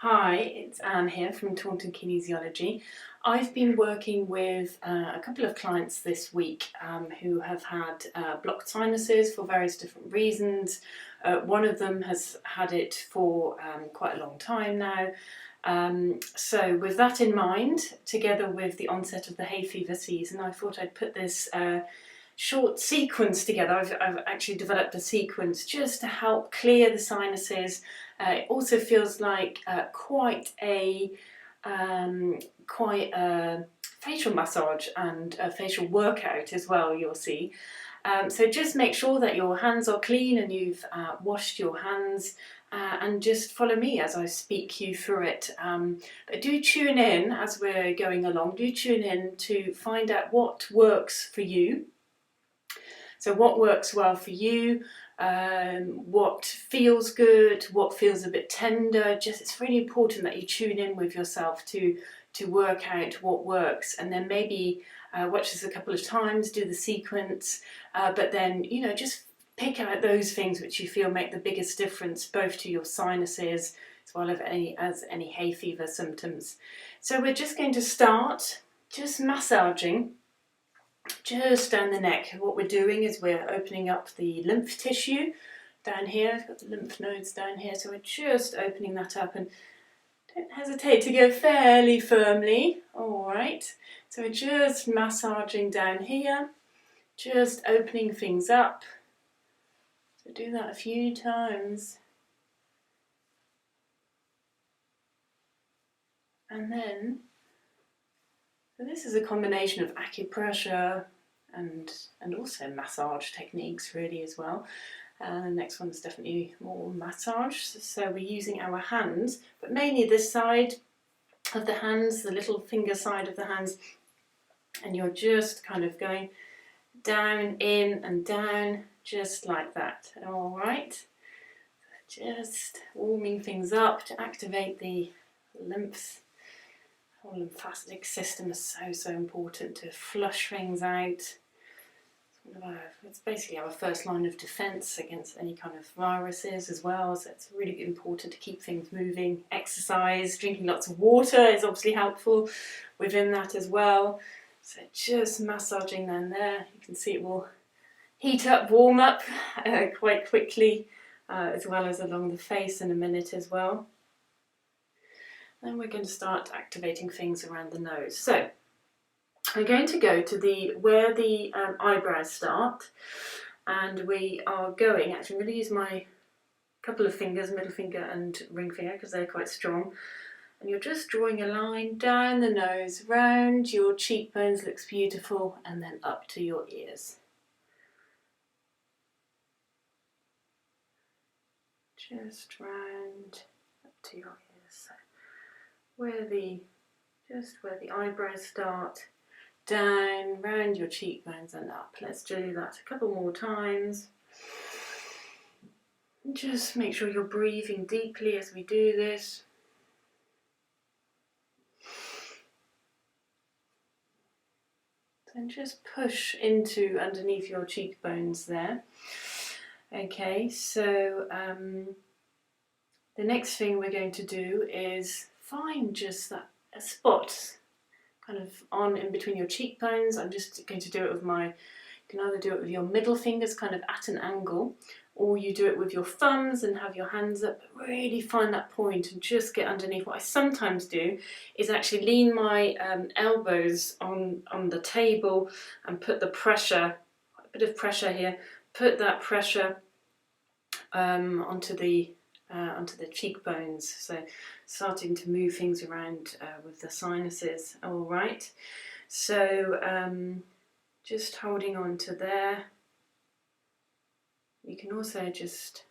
Hi, it's Anne here from Taunton Kinesiology. I've been working with a couple of clients this week who have had blocked sinuses for various different reasons. One of them has had it for quite a long time now. So with that in mind, together with the onset of the hay fever season, I thought I'd put this short sequence together. I've actually developed a sequence just to help clear the sinuses. It also feels like quite a facial massage and a facial workout as well, you'll see. So just make sure that your hands are clean and you've washed your hands, and just follow me as I speak you through it. But do tune in as we're going along, do tune in to find out what works for you. So what works well for you, what feels good, what feels a bit tender. Just it's really important that you tune in with yourself to work out what works, and then maybe watch this a couple of times, do the sequence, but then just pick out those things which you feel make the biggest difference, both to your sinuses as well as any hay fever symptoms. So we're just going to start just massaging just down the neck. What we're doing is we're opening up the lymph tissue down here. I've got the lymph nodes down here, so we're just opening that up, and don't hesitate to go fairly firmly. Alright, so we're just massaging down here, just opening things up. So do that a few times. And then, so this is a combination of acupressure and also massage techniques really as well. The next one is definitely more massage. So we're using our hands, but mainly this side of the hands, the little finger side of the hands, and you're just kind of going down, in and down, just like that. All right, just warming things up to activate the lymphs. The whole lymphatic system is so important to flush things out. It's basically our first line of defence against any kind of viruses as well, so it's really important to keep things moving. Exercise, drinking lots of water is obviously helpful within that as well. So just massaging down there. You can see it will heat up, warm up quite quickly, as well as along the face in a minute as well. Then we're going to start activating things around the nose. So we're going to go to where the eyebrows start, and we are going, actually I'm going to use my couple of fingers, middle finger and ring finger, because they're quite strong, and you're just drawing a line down the nose, round your cheekbones, looks beautiful, and then up to your ears. Just round up to your ears. So where the eyebrows start, down, round your cheekbones and up. Let's do that a couple more times. Just make sure you're breathing deeply as we do this. And just push into underneath your cheekbones there. Okay, so the next thing we're going to do is find just a spot kind of on in between your cheekbones. I'm just going to do it with you can either do it with your middle fingers kind of at an angle, or you do it with your thumbs and have your hands up. Really find that point and just get underneath. What I sometimes do is actually lean my elbows on the table and put the pressure, a bit of pressure here, put that pressure onto the cheekbones, so starting to move things around with the sinuses. All right, so just holding on to there. You can also just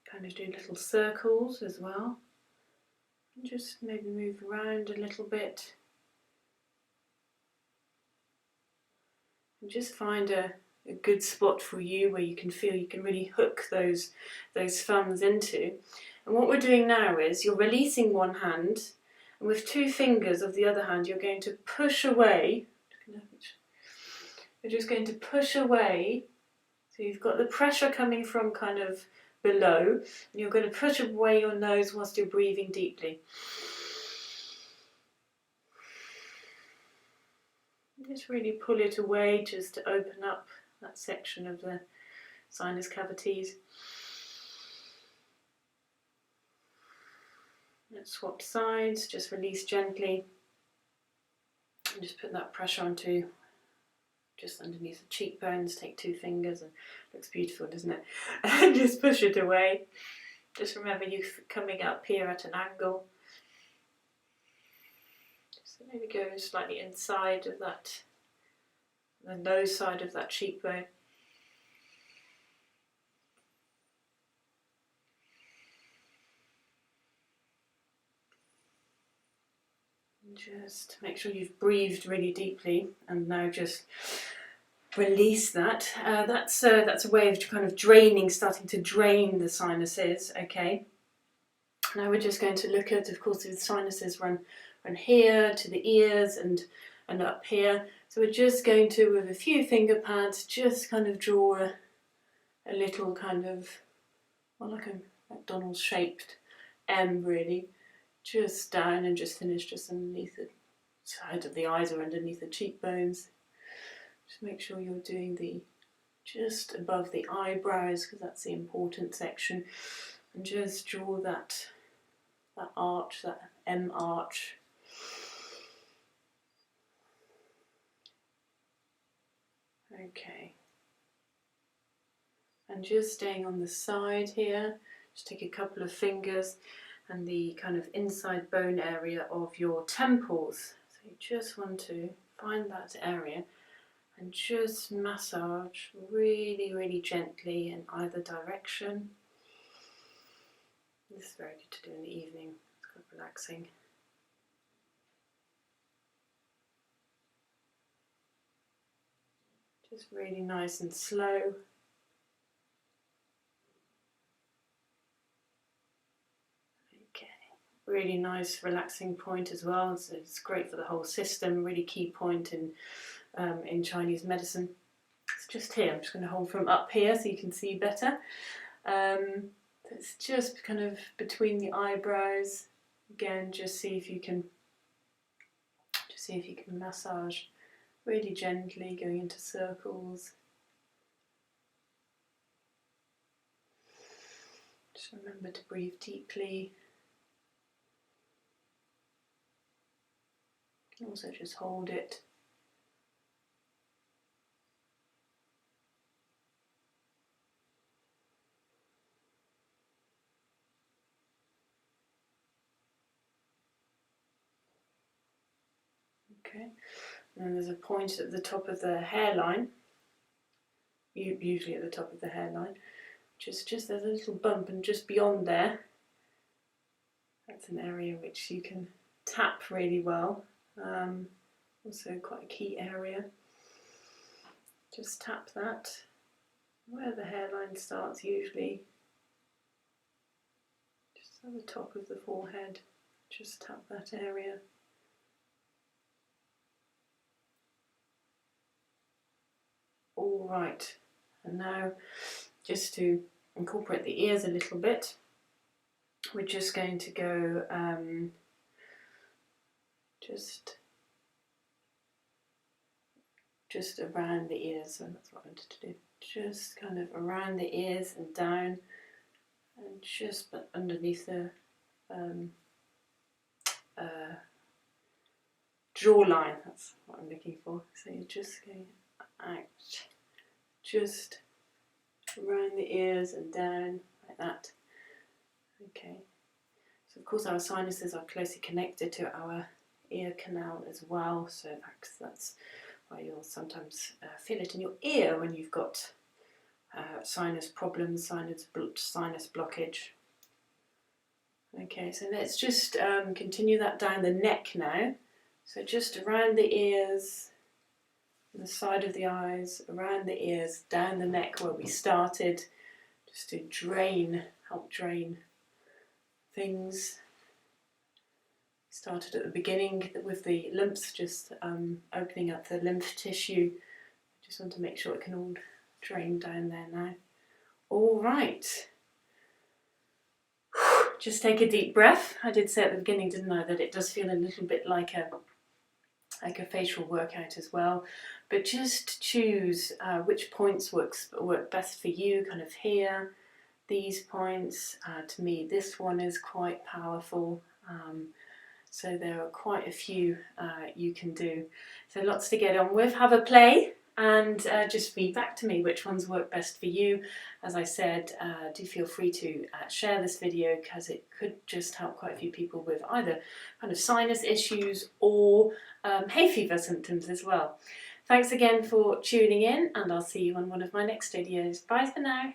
kind of do little circles as well, and just maybe move around a little bit, and just find a good spot for you where you can feel you can really hook those thumbs into. And what we're doing now is you're releasing one hand, and with two fingers of the other hand you're going to push away. You're just going to push away, so you've got the pressure coming from kind of below. And you're going to push away your nose whilst you're breathing deeply. Just really pull it away just to open up that section of the sinus cavities. Let's swap sides, just release gently. And just put that pressure onto just underneath the cheekbones. Take 2 fingers, and looks beautiful, doesn't it? And just push it away. Just remember you coming up here at an angle. So maybe go slightly inside of that, the nose side of that cheekbone. And just make sure you've breathed really deeply, and now just release that. That's a way of kind of draining, starting to drain the sinuses. Okay. Now we're just going to look at, of course, the sinuses run here to the ears and up here. So we're just going to, with a few finger pads, just kind of draw a little kind of, well, like a McDonald's shaped M, really, just down, and just finish just underneath the side of the eyes or underneath the cheekbones. Just make sure you're doing the just above the eyebrows, because that's the important section, and just draw that arch, that M arch. Okay. And just staying on the side here, just take a couple of fingers and the kind of inside bone area of your temples. So you just want to find that area and just massage really, really gently in either direction. This is very good to do in the evening. It's quite relaxing. Just really nice and slow. Okay, really nice relaxing point as well. So it's great for the whole system. Really key point in Chinese medicine. It's just here. I'm just going to hold from up here so you can see better. It's just kind of between the eyebrows. Again, just see if you can massage really gently, going into circles. Just remember to breathe deeply. You can also just hold it. Okay, and then there's a point at the top of the hairline, usually at the top of the hairline. Just there's a little bump, and just beyond there, that's an area which you can tap really well. Also quite a key area. Just tap that where the hairline starts, usually just at the top of the forehead. Just tap that area. All right, and now just to incorporate the ears a little bit, we're just going to go just around the ears. So that's what I wanted to do. Just kind of around the ears and down, and just underneath the jawline. That's what I'm looking for. So you're just going out, just around the ears and down like that. Okay. So of course our sinuses are closely connected to our ear canal as well. So that's why you'll sometimes feel it in your ear when you've got sinus problems, sinus blockage. Okay, so let's just continue that down the neck now. So just around the ears, the side of the eyes, around the ears, down the neck where we started, just to help drain things. Started at the beginning with the lymphs, just opening up the lymph tissue. Just want to make sure it can all drain down there now. All right. Just take a deep breath. I did say at the beginning, didn't I, that it does feel a little bit like a facial workout as well. But just choose which points work best for you, kind of here, these points. To me, this one is quite powerful. So there are quite a few you can do. So lots to get on with. Have a play and just feedback to me which ones work best for you. As I said, do feel free to share this video, because it could just help quite a few people with either kind of sinus issues or hay fever symptoms as well. Thanks again for tuning in, and I'll see you on one of my next videos. Bye for now.